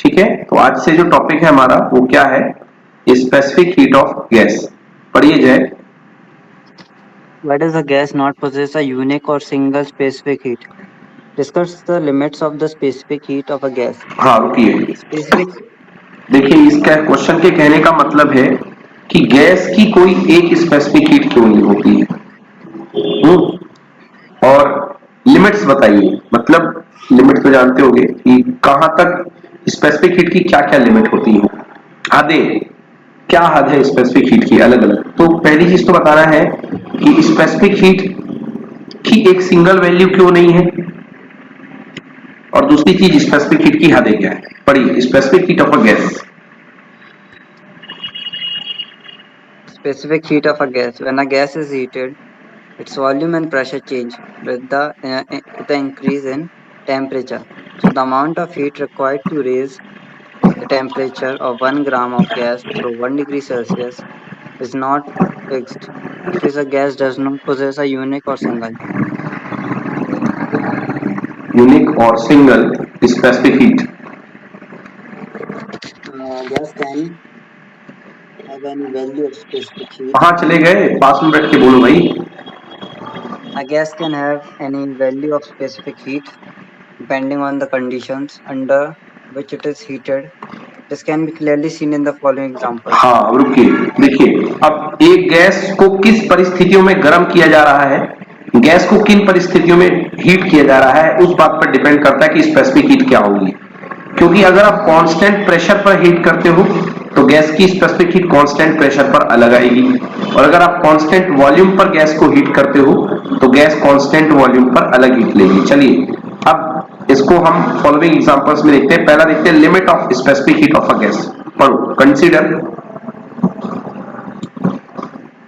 ठीक है, तो आज से जो टॉपिक है हमारा वो क्या है, स्पेसिफिक हीट ऑफ गैस। पढ़िए जय। Why does a gas not possess a unique or single specific heat? Discuss the limits of the specific heat of a gas. हाँ रुकिए, Specific देखिए इसका क्वेश्चन के कहने का मतलब है कि गैस की कोई एक स्पेसिफिक हीट क्यों नहीं होती है। और लिमिट्स बताइए, मतलब लिमिट तो जानते होंगे कि कहां तक स्पेसिफिक हीट की क्या क्या लिमिट होती है, हदें क्या हद है स्पेसिफिक हीट की अलग अलग। तो पहली चीज तो बताना है कि स्पेसिफिक हीट की एक सिंगल वैल्यू क्यों नहीं है, और दूसरी चीज स्पेसिफिक हीट की हदें क्या है। पढ़िए, specific heat of a gas. specific heat of a gas. When a gas is heated, its volume and pressure change with the increase in temperature. So the amount of heat required to raise the temperature of 1 gram of gas through 1 degree Celsius is not fixed. It is a gas does not possess a unique or single. Unique और single specific heat. Gas can have any value of specific heat. कहाँ चले गए, पास में बैठ के बोलो भाई। A gas can have any value of specific heat depending on the conditions under which it is heated. This can be clearly seen in the following examples. हाँ अब रुकिए, देखिए अब एक गैस को किस परिस्थितियों में गर्म किया जा रहा है, गैस को किन परिस्थितियों में हीट किया जा रहा है, उस बात पर डिपेंड करता है कि स्पेसिफिक हीट क्या होगी। क्योंकि अगर आप कांस्टेंट प्रेशर पर हीट करते हो तो गैस की स्पेसिफिक हीट कांस्टेंट प्रेशर पर अलग आएगी, और अगर आप कांस्टेंट वॉल्यूम पर गैस को हीट करते हो तो गैस कांस्टेंट वॉल्यूम पर अलग हीट लेगी। चलिए अब इसको हम फॉलोइंग एग्जांपल्स में देखते हैं। पहला देखते हैं limit of specific heat of a gas. पढ़ो, consider.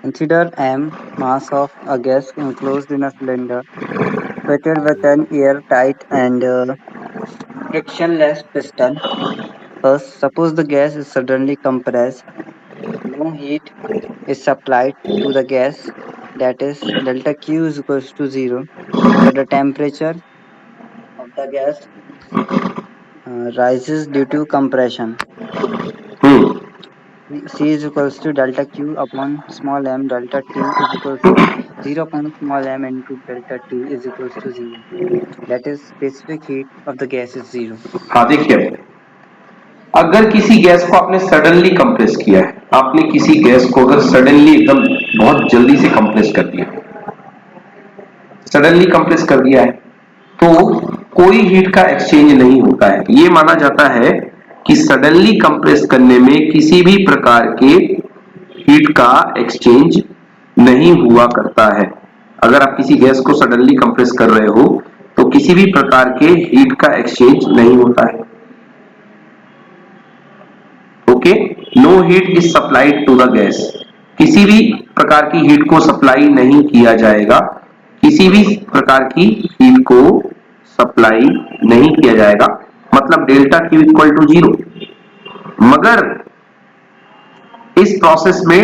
Consider M, mass of a gas enclosed in a cylinder fitted with an airtight and frictionless piston. First, suppose the gas is suddenly compressed. No heat is supplied to the gas, that is, delta Q is equals to 0, but the temperature of the gas rises due to compression. Hmm C is equals to delta Q upon small m, delta T is equals to 0 upon small m into delta T is equals to 0. That is, specific heat of the gas is 0. हाँ देखिए, अगर किसी gas को आपने suddenly compress किया है, आपने किसी गैस को अगर सडनली एकदम बहुत जल्दी से कंप्रेस कर दिया, सडनली कंप्रेस कर दिया है, तो कोई हीट का एक्सचेंज नहीं होता है। यह माना जाता है कि सडनली कंप्रेस करने में किसी भी प्रकार के हीट का एक्सचेंज नहीं हुआ करता है। अगर आप किसी गैस को सडनली कंप्रेस कर रहे हो तो किसी भी प्रकार के हीट का एक्सचेंज नहीं होता है। Okay, no heat is supplied to the gas, किसी भी प्रकार की हीट को सप्लाई नहीं किया जाएगा, किसी भी प्रकार की हीट को सप्लाई नहीं किया जाएगा, मतलब डेल्टा क्यू इक्वल टू 0। मगर इस प्रोसेस में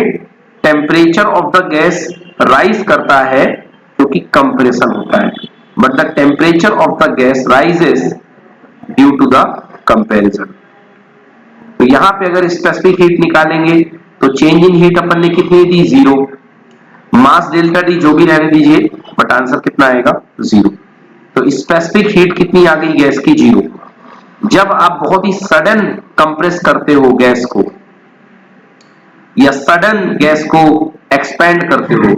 temperature of the gas rise करता है क्योंकि कंप्रेशन होता है, but the temperature of the gas rises due to the comparison. तो यहां पे अगर स्पेसिफिक हीट निकालेंगे तो चेंज इन हीट अपन ने कितनी दी, 0। मास डेल्टा टी जो भी रहने दीजिए, बट आंसर कितना आएगा, 0। तो स्पेसिफिक हीट कितनी आ गई गैस की, 0। जब आप बहुत ही सडन कंप्रेस करते हो गैस को या सडन गैस को एक्सपेंड करते हो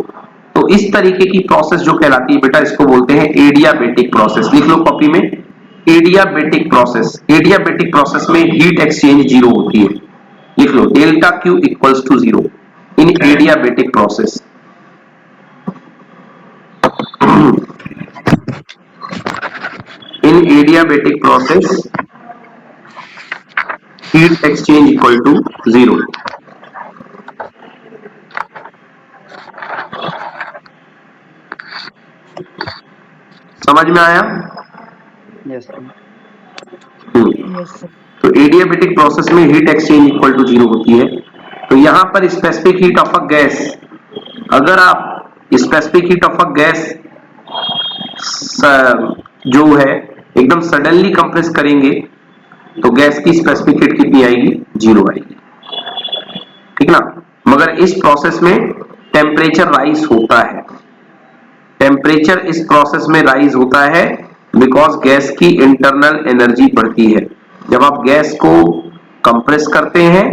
तो इस तरीके की प्रोसेस जो कहलाती है बेटा, इसको बोलते हैं एडियाबेटिक प्रोसेस। लिख लो कॉपी में, एडियाबेटिक प्रोसेस। एडियाबेटिक प्रोसेस में हीट एक्सचेंज 0 होती है। लिख लो delta Q equals to 0 in adiabatic process. In adiabatic process heat exchange equal to 0। समझ में आया? Yes, sir. Yes, sir. तो एडियाबेटिक प्रोसेस में हीट एक्सचेंज इक्वल टू 0 होती है। तो यहां पर specific heat of a gas, अगर आप specific heat of a gas जो है एकदम सडनली कंप्रेस करेंगे तो गैस की स्पेसिफिक हीट कितनी आएगी? 0 आएगी, ठीक ना। मगर इस प्रोसेस में टेम्परेचर राइज होता है, टेम्परेचर इस प्रोसेस में राइज होता है बिकॉज गैस की इंटरनल एनर्जी बढ़ती है। जब आप गैस को कंप्रेस करते हैं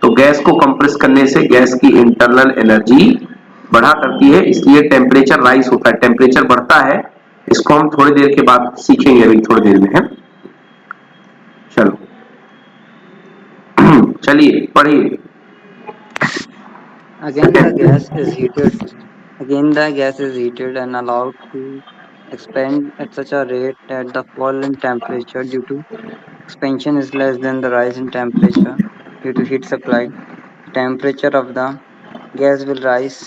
तो गैस को कंप्रेस करने से गैस की इंटरनल एनर्जी बढ़ा करती है, इसलिए टेम्परेचर राइज होता है, टेम्परेचर बढ़ता है। इसको हम थोड़ी देर के बाद सीखेंगे, अभी थोड़ी देर में है। चलो चलिए पढ़िए। Again, the gas is heated. Again, the gas is heated and allowed to expand at such a rate that the fall in temperature due to expansion is less than the rise in temperature due to heat supply. The temperature of the gas will rise.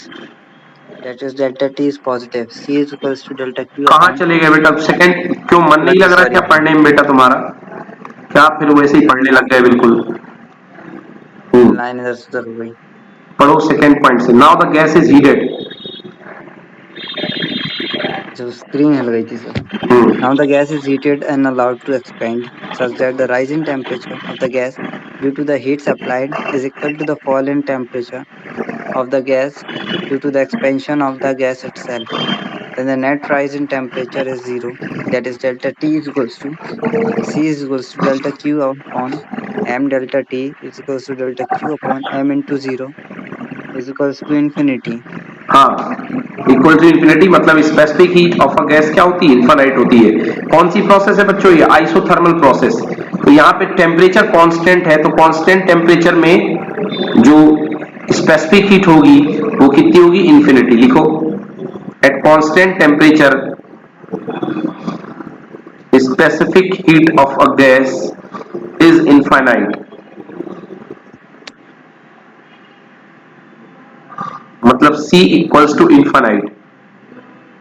That is delta T is positive. C is equals to delta Q कहाँ upon चले गए बेटा? Second क्यों मन नहीं लग रहा sorry क्या पढ़ने में बेटा तुम्हारा? क्या फिर वैसे ही पढ़ने लग गए बिल्कुल? line इधर से उधर हो गई. पढ़ो सेकंड पॉइंट से। Now the gas is heated. जो screen हिल गई थी sir. Now the gas is heated and allowed to expand such that the rise in temperature of the gas due to the heat supplied is equal to the fall in temperature of the gas due to the expansion of the gas itself. Then the net rise in temperature is zero. That is delta T is equals to C is equals to delta Q upon M delta T is equals to delta Q upon M into zero is equals to infinity. हाँ, equal to infinity मतलब specific heat of a gas क्या होती है? Infinite होती है। कौन सी process है बच्चों? ये आइसोथर्मल प्रोसेस। तो यहाँ पे टेम्परेचर कांस्टेंट है, तो कांस्टेंट टेम्परेचर में जो स्पेसिफिक हीट होगी वो कितनी होगी? इंफिनिटी। लिखो, at constant temperature specific heat of a gas is infinite. मतलब C इक्वल्स टू इनफाइनाइट,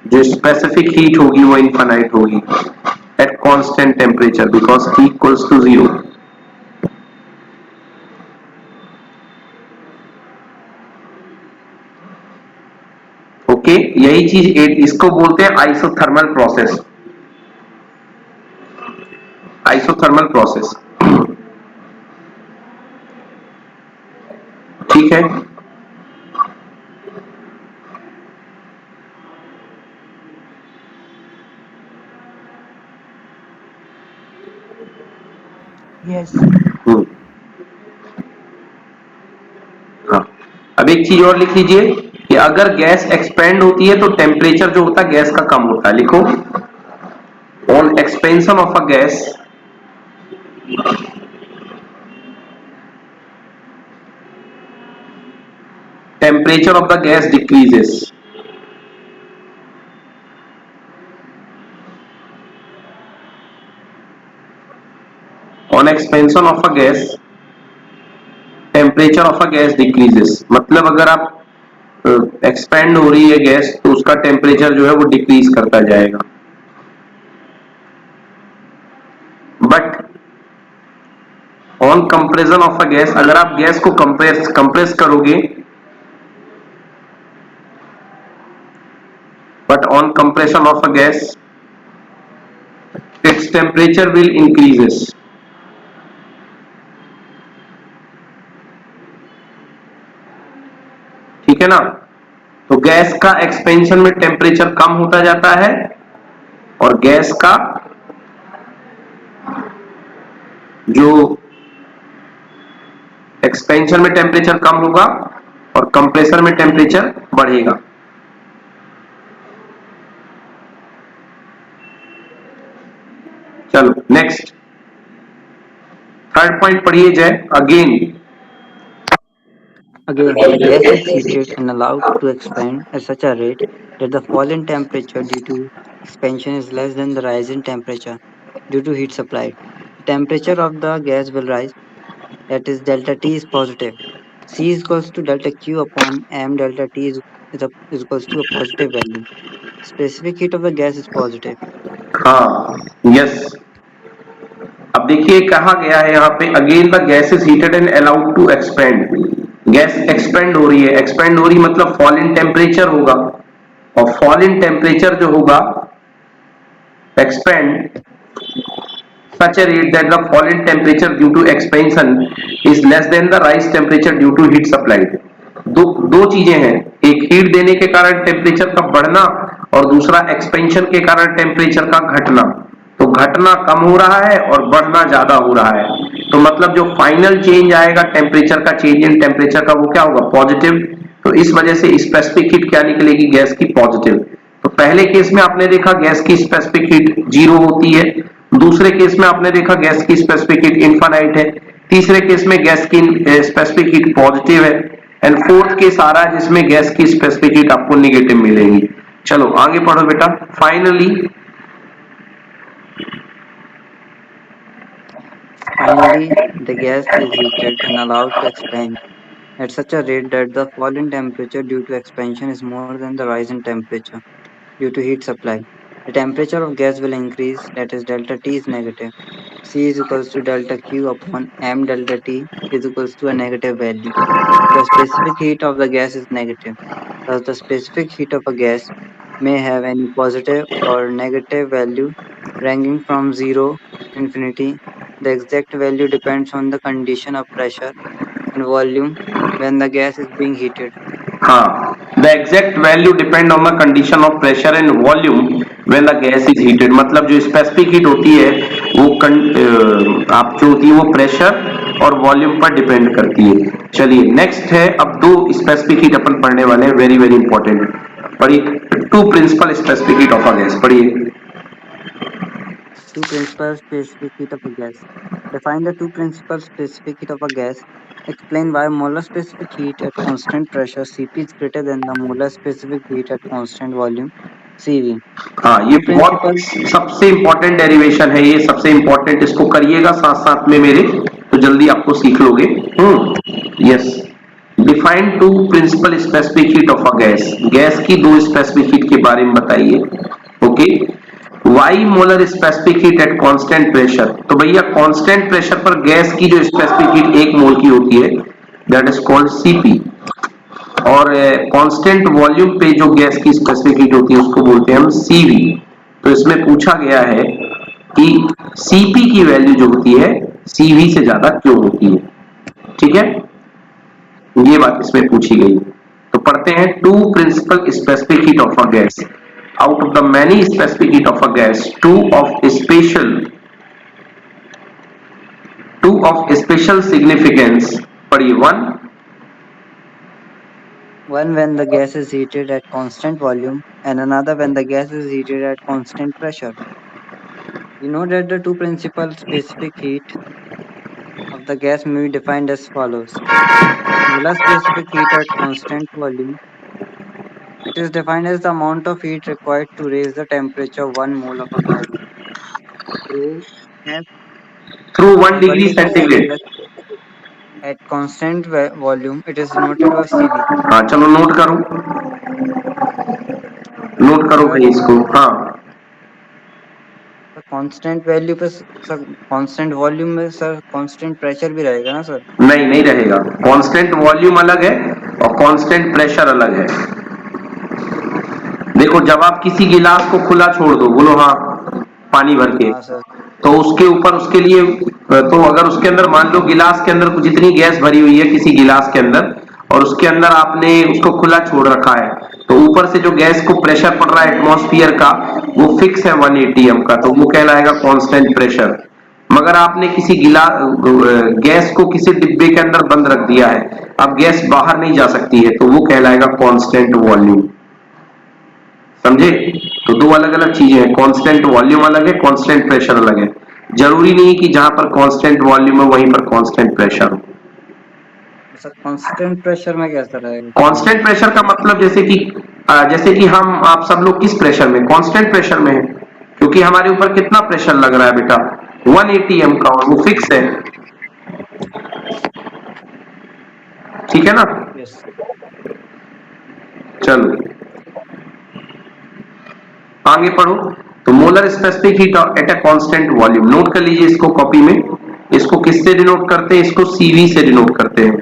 जो स्पेसिफिक हीट होगी वो इनफाइनाइट होगी at constant temperature because T equals to 0। Okay, यही चीज इसको बोलते हैं आइसोथर्मल प्रोसेस। आइसोथर्मल प्रोसेस, ठीक है। Yes. हम्म, हाँ। अब एक चीज और लिख लीजिए कि अगर गैस एक्सपेंड होती है तो टेम्परेचर जो होता है गैस का कम होता है। लिखो, on expansion of a gas temperature of the gas decreases। on expansion of a gas temperature of a gas decreases। मतलब अगर आप एक्सपेंड हो रही है गैस तो उसका टेम्परेचर जो है वो डिक्रीज करता जाएगा। But on compression of a gas, अगर आप गैस को कंप्रेस करोगे, but on compression of a gas its temperature will increases। ठीक है ना। तो गैस का एक्सपेंशन में टेम्परेचर कम होता जाता है और गैस का जो एक्सपेंशन में टेम्परेचर कम होगा और कंप्रेसर में टेम्परेचर बढ़ेगा। चलो नेक्स्ट, थर्ड पॉइंट पढ़िए जय। Again Again, the gas is heated and allowed to expand at such a rate that the fall in temperature due to expansion is less than the rise in temperature due to heat supplied. The temperature of the gas will rise, that is delta T is positive. C is equals to delta Q upon M delta T is equals to a positive value. Specific heat of the gas is positive. हाँ, yes. अब देखिए कहा गया है यहाँ पे, again the gas is heated and allowed to expand. Gas expand हो रही है, एक्सपेंड हो रही मतलब फॉल इन टेम्परेचर होगा, और फॉल इन टेम्परेचर जो होगा expand such a rate that the fall in temperature due to expansion is less than the rise temperature due to heat supplied. दो चीजें हैं, एक हीट देने के कारण टेम्परेचर का बढ़ना और दूसरा एक्सपेंशन के कारण टेम्परेचर का घटना। तो घटना कम हो रहा है और बढ़ना ज्यादा हो रहा है, तो मतलब जो फाइनल चेंज आएगा टेम्परेचर का, चेंज इन टेम्परेचर का, वो क्या होगा? पॉजिटिव। तो इस वजह से स्पेसिफिक हीट क्या निकलेगी? गैस की पॉजिटिव। तो पहले केस में आपने देखा गैस की स्पेसिफिक हीट जीरो होती है, दूसरे केस में आपने देखा गैस की स्पेसिफिक हीट इनफाइनाइट है, तीसरे केस में गैस की स्पेसिफिक हीट पॉजिटिव है, एंड फोर्थ केस आ रहा है जिसमें गैस की स्पेसिफिक हीट आपको निगेटिव मिलेगी। चलो आगे पढ़ो बेटा। Finally Finally, the gas is heated and allowed to expand at such a rate that the fall in temperature due to expansion is more than the rise in temperature due to heat supply. The temperature of gas will increase, that is delta T is negative. C is equals to delta Q upon m delta T is equals to a negative value. The specific heat of the gas is negative. Thus, the specific heat of a gas may have any positive or negative value ranging from 0 infinity. The exact value depends on the condition of pressure and volume when the gas is being heated. हाँ, the exact value depend on the condition of pressure and volume when the gas is heated. मतलब जो specific heat होती है वो आप जो होती है वो प्रेशर और वॉल्यूम पर डिपेंड करती है। चलिए नेक्स्ट है, अब दो स्पेसिफिक हीट अपन पढ़ने वाले हैं, वेरी वेरी इंपॉर्टेंट। पढ़िए, two principal specific heat of a gas, पढ़िए। Two principal specific heat of a gas. Define the two principal specific heat of a gas. Explain why molar specific heat at constant pressure Cp is greater than the molar specific heat at constant volume Cv. हाँ, ये Two बहुत principal सबसे important derivation है, ये सबसे important, इसको करिएगा साथ साथ में मेरे, तो जल्दी आपको सीख लोगे। Yes. Define two principal specific heat of a gas. Gas की दो स्पेसिफिक हीट के बारे में बताइए। Okay. Why molar specific heat at constant pressure. तो भैया कांस्टेंट प्रेशर पर गैस की जो स्पेसिफिक हीट एक मोल की होती है, दैट इज कॉल्ड सीपी। और कांस्टेंट वॉल्यूम पे जो गैस की स्पेसिफिक हीट होती है उसको बोलते हैं हम सीवी। तो इसमें पूछा गया है कि सीपी की वैल्यू जो होती है सीवी से ज्यादा क्यों होती है। ठीक है, ये बात इसमें पूछी गई। तो पढ़ते हैं, two principal specific heat of a gas, out of the many specific heat of a gas, two of special significance. पढ़िए। One, one when the gas is heated at constant volume and another when the gas is heated at constant pressure. We know that the two principal specific heat of the gas may be defined as follows. Molar specific heat at constant volume. It is defined as the amount of heat required to raise the temperature of 1 mole of a gas through F through one equal degree to centigrade. Celsius at constant volume. It is denoted by Cv. हाँ चलो note करो, note करो Sir, भाई इसको। हाँ, sir constant value पे sir constant volume में sir constant pressure भी रहेगा ना सर? नहीं नहीं रहेगा, कांस्टेंट वॉल्यूम अलग है और कांस्टेंट प्रेशर अलग है। देखो जब आप किसी गिलास को खुला छोड़ दो, बोलो हाँ, पानी भर के, हाँ सर। तो उसके ऊपर उसके लिए, तो अगर उसके अंदर मान लो गिलास के अंदर जितनी गैस भरी हुई है किसी गिलास के अंदर, और उसके अंदर आपने उसको खुला छोड़ रखा है, तो ऊपर से जो गैस को प्रेशर पड़ रहा है एटमॉस्फेयर का, वो फिक्स है 1 एटीएम का, तो वो कहलाएगा कांस्टेंट प्रेशर। मगर आपने किसी गैस को किसी डिब्बे के अंदर बंद रख दिया है, अब गैस बाहर नहीं जा सकती है, तो वो कहलाएगा कांस्टेंट वॉल्यूम। समझे? तो दो अलग अलग चीजें हैं, कांस्टेंट वॉल्यूम अलग है, कांस्टेंट प्रेशर अलग है। जरूरी नहीं कि जहां पर कांस्टेंट वॉल्यूम है वहीं पर कांस्टेंट प्रेशर हो। सर कांस्टेंट प्रेशर में कैसा रहेगा फिर ये? कांस्टेंट प्रेशर का मतलब जैसे कि हम आप सब लोग किस प्रेशर में, कांस्टेंट प्रेशर में है, क्योंकि हमारे ऊपर कितना प्रेशर लग रहा है बेटा, 1 एटीएम का, और वो फिक्स है। ठीक है ना? यस। चलो आगे पढ़ो। तो molar specific heat at a constant volume, note कर लीजिए इसको कॉपी में। इसको किससे डिनोट करते हैं? इसको सीवी से डिनोट करते हैं।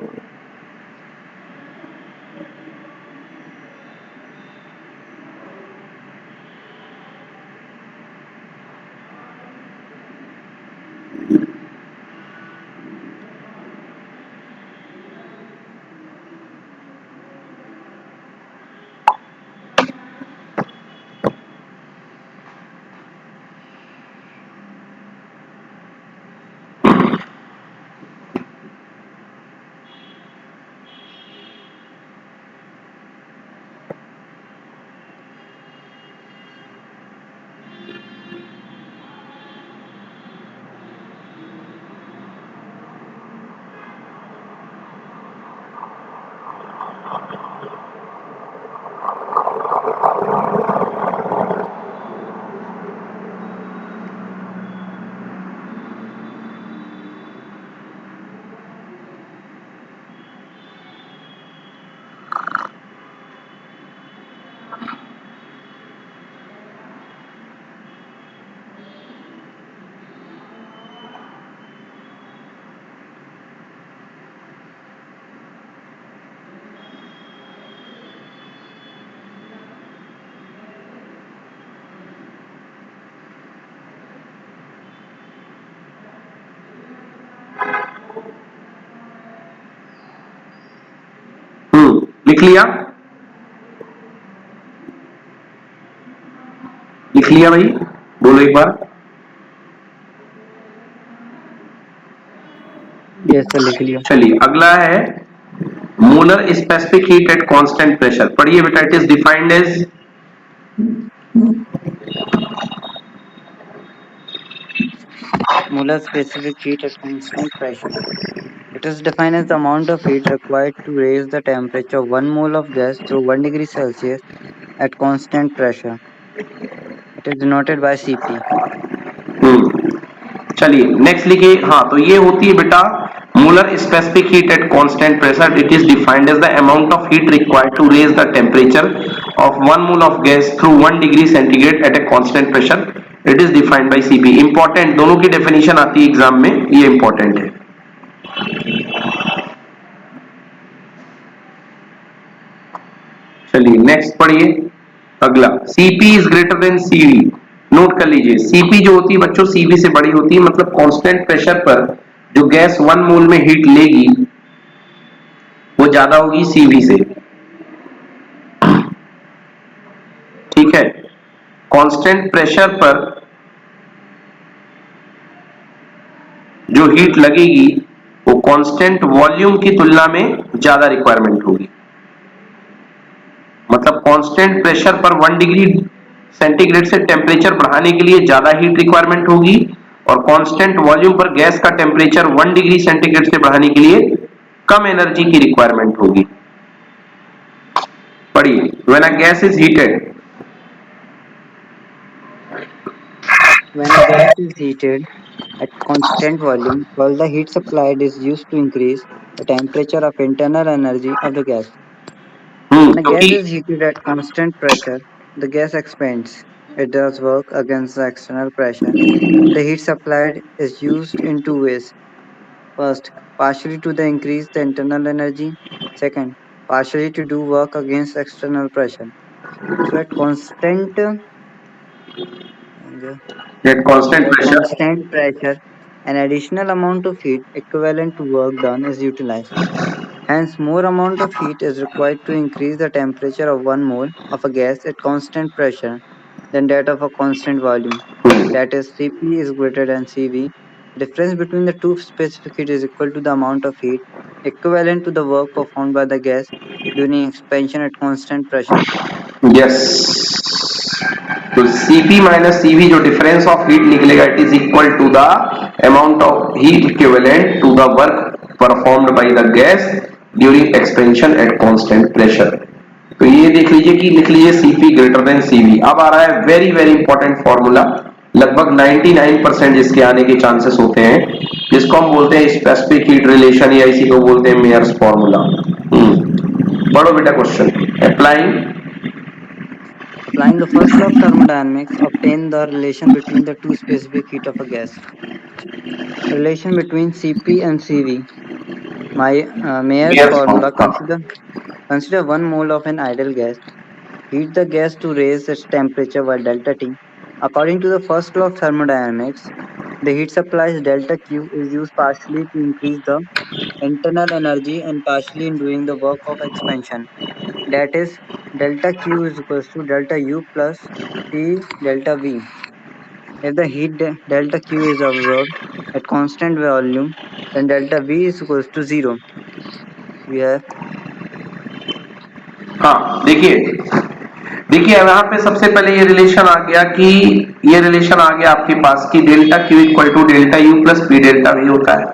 लिख लिया? लिख लिया भाई? बोलो एक बार। यस सर, लिख लिया। चलिए अगला है molar specific heat at constant pressure. पढ़िए बेटा। It is defined as Molar specific heat at constant pressure. It is defined as the amount of heat required to raise the temperature of 1 mole of gas through 1 degree Celsius at constant pressure. It is denoted by Cp. चलिए next लिखिए। हाँ तो ये होती है बेटा molar specific heat at constant pressure. It is defined as the amount of heat required to raise the temperature of 1 mole of gas through 1 degree centigrade at a constant pressure. It is defined by CP. Important, दोनों की definition आती है exam में, ये important है। चलिए next पढ़िए अगला। Cp is greater than Cv। Note कर लीजिए Cp जो होती है बच्चों Cv से बड़ी होती है, मतलब कांस्टेंट प्रेशर पर जो गैस 1 मोल में हीट लेगी वो ज्यादा होगी Cv से। ठीक है, कांस्टेंट प्रेशर पर जो हीट लगेगी वो कांस्टेंट वॉल्यूम की तुलना में ज्यादा रिक्वायरमेंट होगी। मतलब कांस्टेंट प्रेशर पर 1 डिग्री सेंटीग्रेड से टेम्परेचर बढ़ाने के लिए ज्यादा हीट रिक्वायरमेंट होगी और कांस्टेंट वॉल्यूम पर गैस का टेम्परेचर 1 डिग्री सेंटीग्रेड से बढ़ाने के लिए कम एनर्जी की रिक्वायरमेंट होगी। पढ़िए। When a gas is heated, When a gas is heated at constant volume, all the heat supplied is used to increase the temperature of internal energy of the gas. When a gas क्योंकि is heated at constant pressure, the gas expands. It does work against the external pressure. The heat supplied is used in two ways. First, partially to the increase the internal energy. Second, partially to do work against external pressure. So at constant at pressure, constant pressure, an additional amount of heat equivalent to work done is utilized. Hence, more amount of heat is required to increase the temperature of 1 mole of a gas at constant pressure than that of a constant volume. That is, Cp is greater than Cv. Difference between the two specific heat is equal to the amount of heat equivalent to the work performed by the gas during expansion at constant pressure. यस। तो Cp minus Cv जो difference of heat निकलेगा it is equal to the amount of heat equivalent to the work performed by the gas during expansion at constant pressure. तो ये देख लीजिए कि लिख लीजिए Cp ग्रेटर देन Cv। अब आ रहा है वेरी वेरी इंपॉर्टेंट फॉर्मूला, लगभग 99% इसके आने के चांसेस होते हैं, जिसको हम बोलते हैं स्पेसिफिक हीट रिलेशन या इसी को बोलते हैं मेयर्स फॉर्मूला। पढ़ो बेटा क्वेश्चन। Applying Applying the first law of thermodynamics, obtain the relation between the two specific heat of a gas. Relation between Cp and Cv. Mayer's Mayer's formula. Formula. Consider 1 mole of an ideal gas. Heat the gas to raise its temperature by delta T. According to the first law of thermodynamics, the heat supply delta Q is used partially to increase the internal energy and partially in doing the work of expansion. That is, delta Q is equals to delta U plus T delta V. If the delta Q is observed at constant volume, then delta V is equals to 0. We have हाँ देखिए, देखिए यहाँ पे सबसे पहले ये relation आ गया कि ये रिलेशन आ गया आपके पास कि delta Q equal to delta U plus P delta V होता है।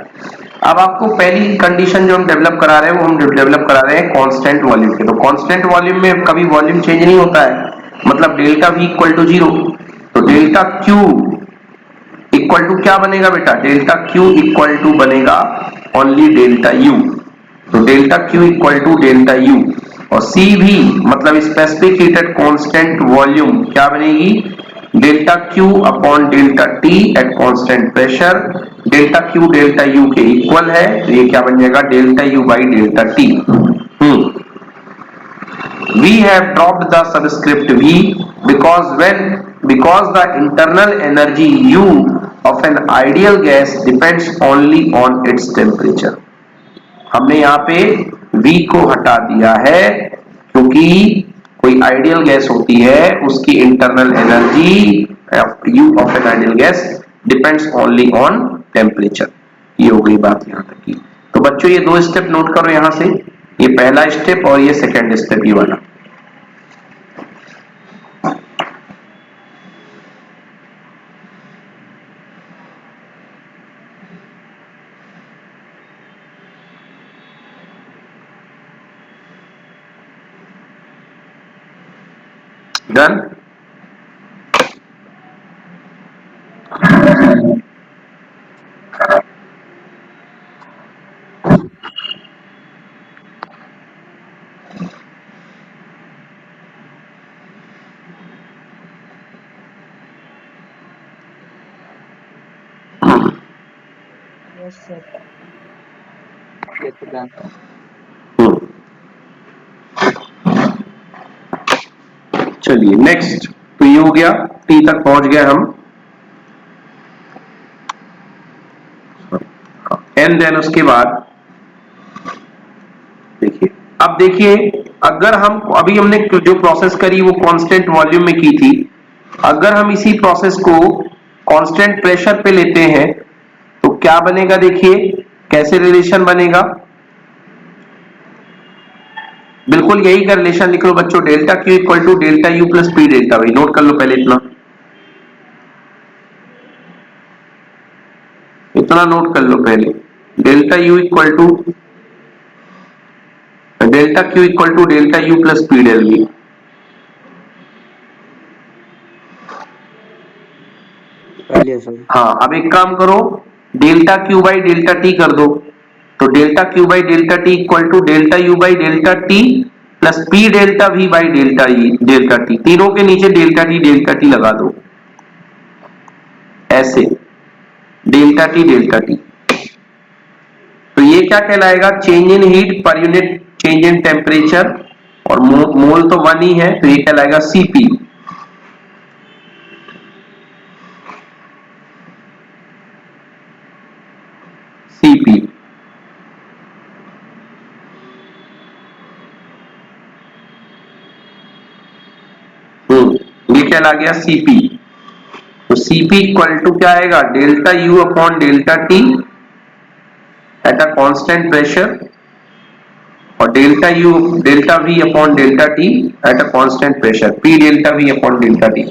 अब आपको पहली कंडीशन जो हम डेवलप करा रहे हैं वो हम डेवलप करा रहे हैं कांस्टेंट वॉल्यूम के। तो कांस्टेंट वॉल्यूम में कभी वॉल्यूम चेंज नहीं होता है, मतलब डेल्टा वी इक्वल टू 0। तो डेल्टा क्यू इक्वल टू क्या बनेगा बेटा? डेल्टा क्यू इक्वल टू बनेगा ओनली डेल्टा यू। तो delta Q equal to delta U और सी भी मतलब specific heat at constant volume क्या बनेगी? Delta Q upon delta T at constant pressure. Delta Q delta U के equal है तो ये क्या बन जाएगा? Delta U by delta T. We have dropped the subscript V because the internal energy U of an ideal gas depends only on its temperature. हमने यहाँ पे V को हटा दिया है, क्योंकि कोई आइडियल गैस होती है उसकी internal energy U of an ideal gas depends only on temperature. ये हो गई बात यहां तक की। तो बच्चों ये दो स्टेप नोट करो यहां से, ये पहला स्टेप और ये सेकेंड स्टेप, ये वाला। डन। Yes sir. ये तो डन। चलिए नेक्स्ट, तो ये हो गया, टी तक पहुंच गए हम। एंड देन उसके बाद देखिए, अब देखिए अगर हम अभी हमने जो प्रोसेस करी वो कांस्टेंट वॉल्यूम में की थी, अगर हम इसी प्रोसेस को कांस्टेंट प्रेशर पे लेते हैं तो क्या बनेगा, देखिए कैसे रिलेशन बनेगा। बिल्कुल यही का रिलेशन लिख लो बच्चों, delta Q equal to delta U plus P delta V. Note कर लो पहले इतना, इतना नोट कर लो पहले। Delta U equal to delta Q equal to delta U plus P del V. कर लिया सर। हाँ, अब एक काम करो, delta Q by delta T कर दो। तो delta Q by delta T equal to delta U by delta T plus P delta V by delta E delta T. तीनों के नीचे डेल्टा टी लगा दो ऐसे, डेल्टा टी। तो ये क्या कहलाएगा, change in heat per unit change in temperature, और मोल तो 1 ही है, तो ये कहलाएगा सीपी। सीपी ये कहला गया सीपी। तो सीपी इक्वल टू क्या आएगा, delta U upon delta T at a constant pressure, और delta V upon delta T at a constant pressure, P delta V upon delta T.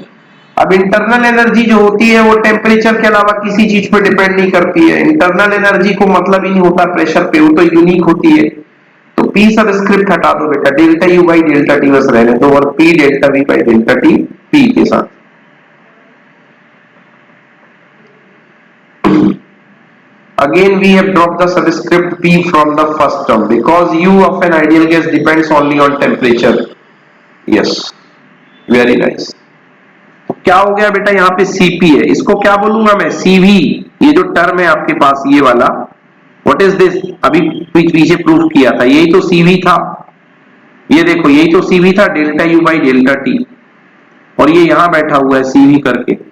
अब इंटरनल एनर्जी जो होती है वो टेम्परेचर के अलावा किसी चीज पर डिपेंड नहीं करती है। इंटरनल एनर्जी को मतलब ही नहीं होता प्रेशर पे, वो तो यूनिक होती है। तो पी सब स्क्रिप्ट हटा दो बेटा, delta U by delta T bus रहने दो, और P delta V by delta T P के साथ। Again we have dropped the subscript P from the first term because U of an ideal gas depends only on temperature. Yes, very nice. तो क्या हो गया बेटा, यहाँ पे Cp है, इसको क्या बोलूंगा मैं, Cv। ये जो टर्म है आपके पास ये वाला, व्हाट इज दिस, अभी पीछे प्रूफ किया था, यही तो Cv था। ये देखो यही तो Cv था, delta U by delta T, और ये यहां बैठा हुआ है Cv करके।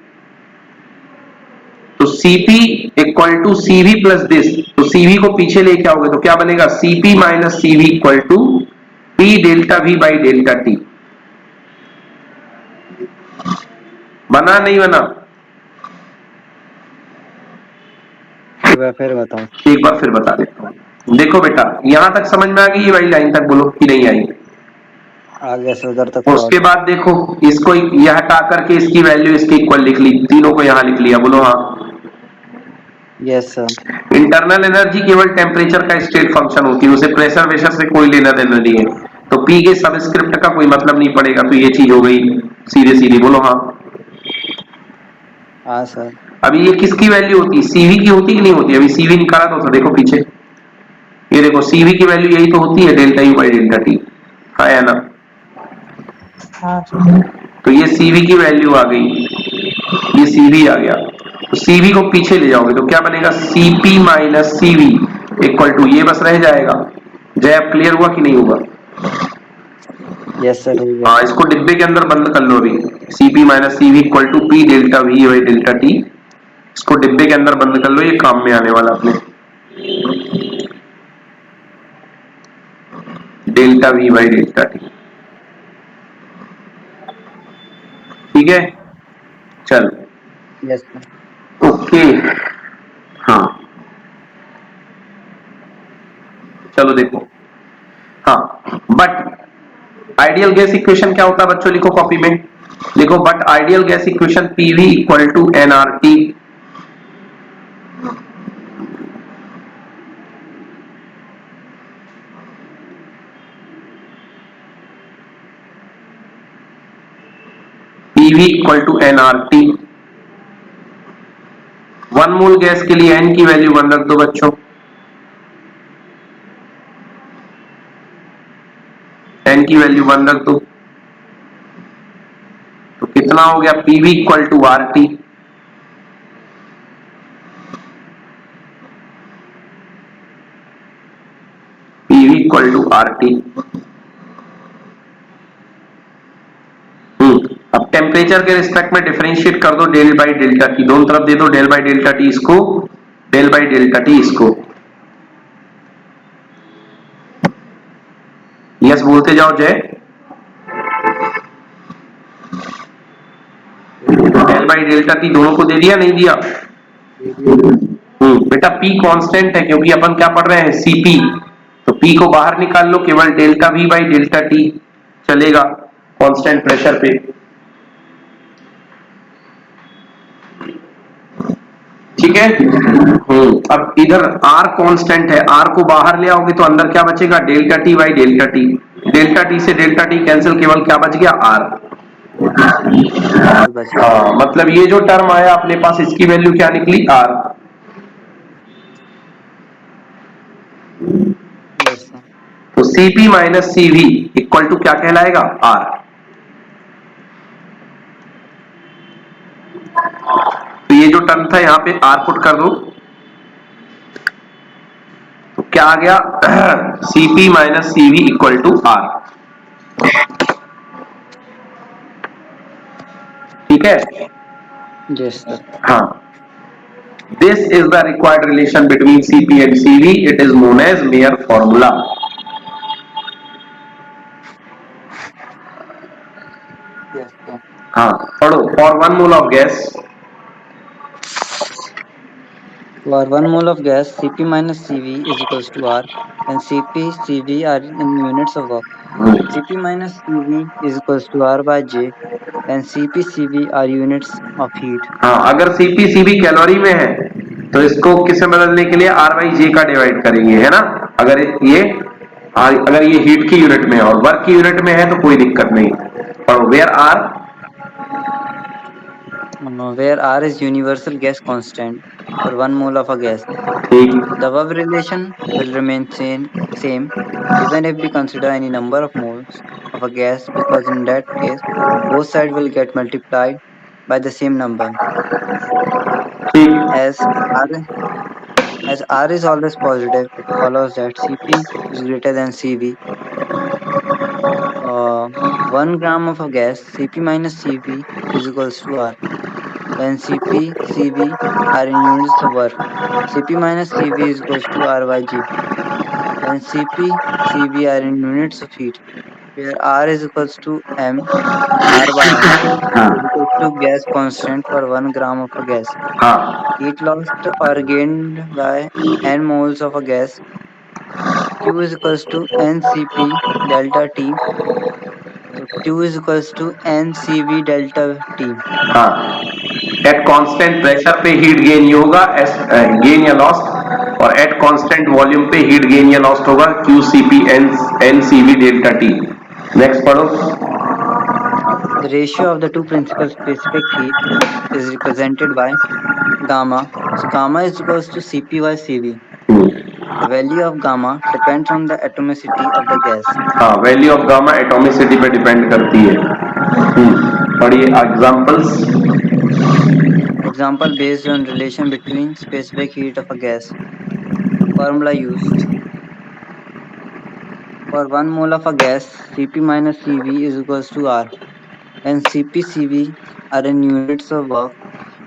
तो Cp equal to Cv plus this, तो Cv को पीछे लेके आओगे तो क्या बनेगा, Cp minus Cv equal to P delta V by delta T. बना नहीं बना, एक बार फिर बताओ। एक बार फिर बता देता हूं। देखो बेटा यहां तक समझ में आ गई, ये वाली लाइन तक बोलो कि नहीं आई। आ गया सर, उधर तक तो आ उसके गया। बाद देखो इसको यह हटा करके इसकी वैल्यू इसके इक्वल लिख ली, तीनों को यहां लिख लिया, बोलो हाँ। Yes sir. इंटरनल एनर्जी केवल टेम्परेचर का स्टेट फंक्शन होती है, उसे प्रेशर वेशर से कोई लेना देना नहीं है। तो पी के सबस्क्रिप्ट का कोई मतलब नहीं पड़ेगा, तो ये चीज हो गई सीधे सीधे, बोलो हाँ। हाँ सर। अभी ये किसकी वैल्यू होती है, सीवी की होती कि नहीं होती, अभी सीवी निकाला तो था, देखो पीछे, ये देखो सीवी की वैल्यू यही तो होती है, delta U by delta T, हाँ या ना। हाँ सर। तो ये सीवी की वैल्यू आ गई, ये सीवी आ गया। तो सीवी को पीछे ले जाओगे तो क्या बनेगा, CP minus CV equal to, ये बस रह जाएगा। जय अब क्लियर हुआ कि नहीं हुआ। यस सर, हो गया। हाँ, इसको डिब्बे के अंदर बंद कर लो अभी, CP minus CV equal to P delta V by delta T. इसको डिब्बे के अंदर बंद कर लो, ये काम में आने वाला अपने। Delta V by delta T. ठीक है, चल Yes, sir. ओके। हाँ चलो देखो, हाँ बट आइडियल गैस इक्वेशन क्या होता है बच्चों, लिखो कॉपी में, लिखो but ideal gas equation PV equal to NRT. PV equal to NRT. One mole gas के लिए एन की वैल्यू वन रख दो बच्चों, एन की वैल्यू वन रख दो, तो कितना हो गया, PV equal to R T. PV equal to R T. अब टेम्परेचर के रिस्पेक्ट में डिफरेंशिएट कर दो डेल बाई डेल्टा टी, दोनों तरफ दे दो डेल बाई डेल्टा टी इसको, डेल बाई डेल्टा टी इसको। यस बोलते जाओ जय। डेल बाई डेल्टा टी दोनों को दे दिया नहीं दिया? बेटा पी कांस्टेंट है क्योंकि अपन क्या पढ़ रहे हैं, सीपी, तो पी को बाहर निकाल लो, केवल delta V by delta T चलेगा कांस्टेंट प्रेशर पे। ठीक है, अब इधर आर कांस्टेंट है, आर को बाहर ले आओगे तो अंदर क्या बचेगा, delta T by delta T, delta T से डेल्टा टी कैंसिल, केवल क्या बच गया, आर। R बच गया। हाँ मतलब ये जो टर्म आया अपने पास, इसकी वैल्यू क्या निकली, आर। Yes, sir. तो CP minus CV equal to क्या कहलाएगा, आर। तो ये जो टर्म था यहाँ पे आर पुट कर दो, तो क्या आ गया, CP minus CV equal to R. ठीक है, Yes, sir. हाँ, this is the required relation between CP and CV, it is known as Mayer formula. Yes, sir. हाँ पढ़ो, for one mole of gas, For 1 mole of gas, Cp minus Cv is equals to R, and Cp, Cv are in units of work. Cp minus Cv is equals to R by J, and Cp, Cv are units of heat. हाँ अगर CP CV calorie में है तो इसको किससे बदलने के लिए आर बाई जे का डिवाइड करेंगे, है ना, अगर ये अगर ये हीट की यूनिट में है, और वर्क की यूनिट में है तो कोई दिक्कत नहीं। और where are, Where R is universal gas constant for 1 mole of a gas. ठीक, The above relation will remain same even if we consider any number of moles of a gas, because in that case both sides will get multiplied by the same number. ठीक, As R, as R is always positive, it follows that Cp is greater than Cv. 1 gram of a gas, Cp minus Cv is equals to R. When Cp, Cv are in units of work, Cp minus Cv is equals to R by G. When Cp, Cv are in units of heat, where R is equals to m, R by m is हाँ equals to gas constant for 1 gram of a gas. हाँ Heat lost or gained by n moles of a gas, Q is equals to Ncp delta T. So Q is equals to Ncv delta T. हाँ, at constant pressure पे heat gain ये होगा, gain या lost, और at constant volume पे heat gain या lost होगा, Q C P N N C V delta T. Next पढ़ो। The ratio of the two principal specific heat is represented by gamma. So gamma is equals to Cp by Cv. The value of gamma depends on the atomicity of the gas. हाँ value of gamma atomicity पे depend करती है। पढ़िए examples. Example based on relation between specific heat of a gas. Formula used. For 1 mole of a gas, Cp minus Cv is equals to R. When Cp Cv are in units of work,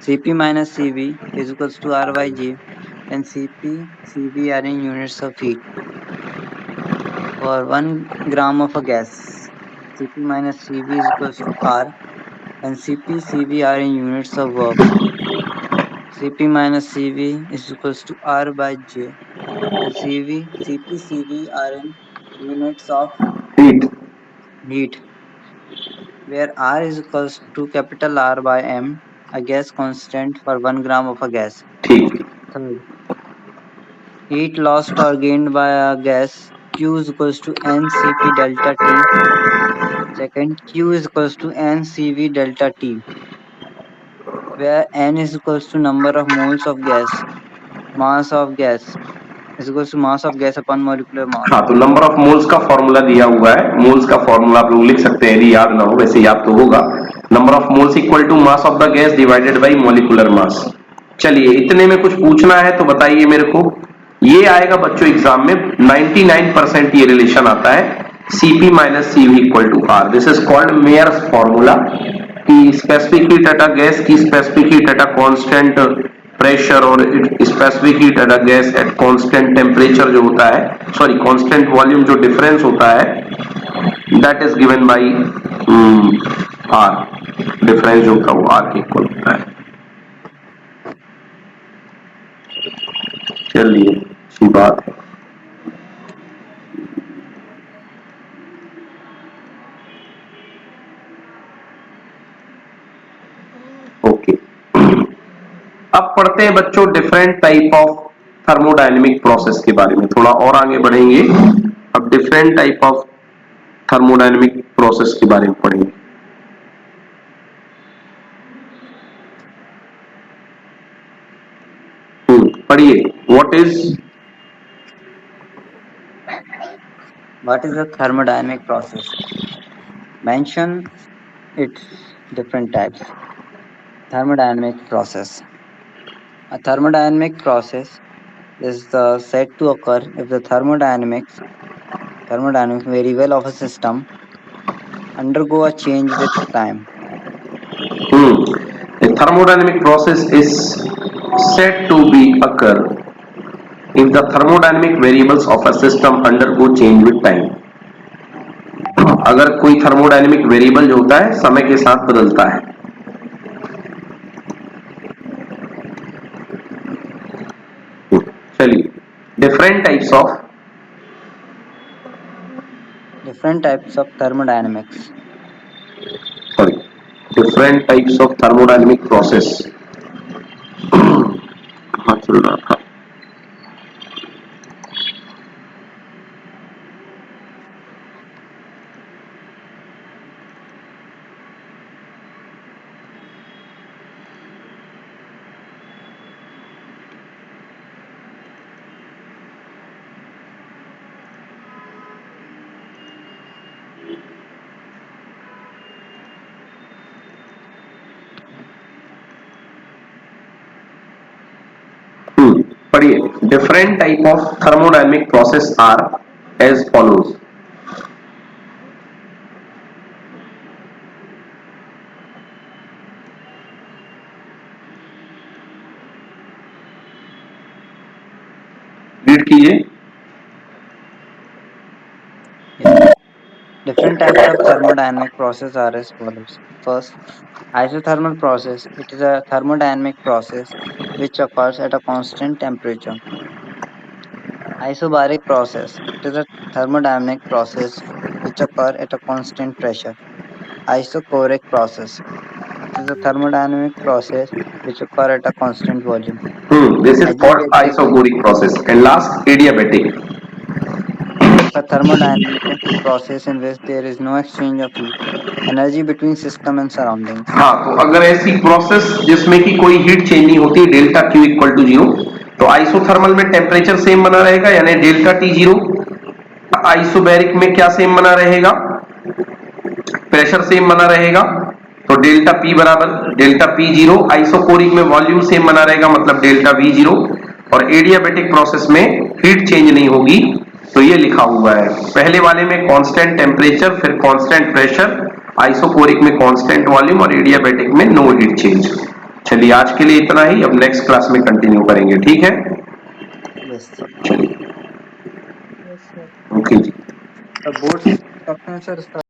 Cp minus Cv is equals to R by G, and Cp Cv are in units of heat. For 1 gram of a gas, Cp minus Cv is equals to R, and Cp, Cv are in units of work. Cp minus Cv is equals to R by J, and Cp, Cv are in units of heat. heat, where R is equals to capital R by M, a gas constant for 1 gram of a gas. ठीक. Third, heat lost or gained by a gas, Q is equals to Ncp delta T. Second, Q is equals to Ncv delta T, where N is equals to number of moles of gas, mass of gas is equals to mass of gas upon molecular mass. हाँ, तो number of moles का formula दिया हुआ है. Moles का formula आप लोग लिख सकते हैं, यदि याद ना हो, वैसे याद तो होगा. Number of moles equal to mass of the gas divided by molecular mass. चलिए, इतने में कुछ पूछना है तो बताइए मेरे को. ये आएगा बच्चों एग्जाम में 99% ये रिलेशन आता है. Cp minus Cv equal to R. This is called Mayer's formula, कि specific heat at a gas की specific heat at a constant pressure और specific heat at a gas at constant temperature जो होता है, sorry constant volume जो difference होता है, that is given by R. Difference जो होता है वो R के इक्वल होता है. चलिए, अच्छी बात है. ओके, अब पढ़ते हैं बच्चों different type of thermodynamic process के बारे में. थोड़ा और आगे बढ़ेंगे. अब different type of thermodynamic process के बारे में पढ़ेंगे. पढ़िए. What is a thermodynamic process? Mention its different types. Thermodynamic process. A thermodynamic process is said to occur if the thermodynamic variable of a system undergo a change with time. A thermodynamic process is said to be occur if the thermodynamic variables of a system undergo change with time. अगर कोई thermodynamic variable जो होता है समय के साथ बदलता है. चलिए, different types of thermodynamics. different types of thermodynamic process. कहाँ चल रहा था? पढ़िए. Different type of thermodynamic process are as follows. Read कीजिए. Different types of thermodynamic process are as follows. First, isothermal process. It is a thermodynamic process which occurs at a constant temperature. Isobaric process. It is a thermodynamic process which occurs at a constant pressure. Isochoric process. It is a thermodynamic process which occurs at a constant volume. This is called Adiabatic. isobaric process. And last, adiabatic. It's a thermodynamic process in which there is no exchange of heat energy between system and surroundings. हाँ, तो अगर ऐसी process जिसमें कि कोई heat change नहीं होती, delta Q equal to zero, तो आइसोथर्मल में टेम्परेचर सेम बना रहेगा, यानी डेल्टा टी जीरो. आइसोबैरिक में क्या सेम बना रहेगा? प्रेशर सेम बना रहेगा, तो डेल्टा पी बराबर डेल्टा पी जीरो. आइसोकोरिक में वॉल्यूम सेम बना रहेगा, मतलब डेल्टा वी जीरो. और एडियाबेटिक प्रोसेस में हीट चेंज नहीं होगी, तो ये लिखा हुआ है. पहले वाले में कांस्टेंट टेम्परेचर, फिर कांस्टेंट प्रेशर, आइसोकोरिक में कांस्टेंट वॉल्यूम और एडियाबेटिक में नो हीट चेंज. चलिए, आज के लिए इतना ही. अब नेक्स्ट क्लास में कंटिन्यू करेंगे. ठीक है? Yes, sir. चलिए, Yes, sir. ओके जी. बोर्ड्स कब से सर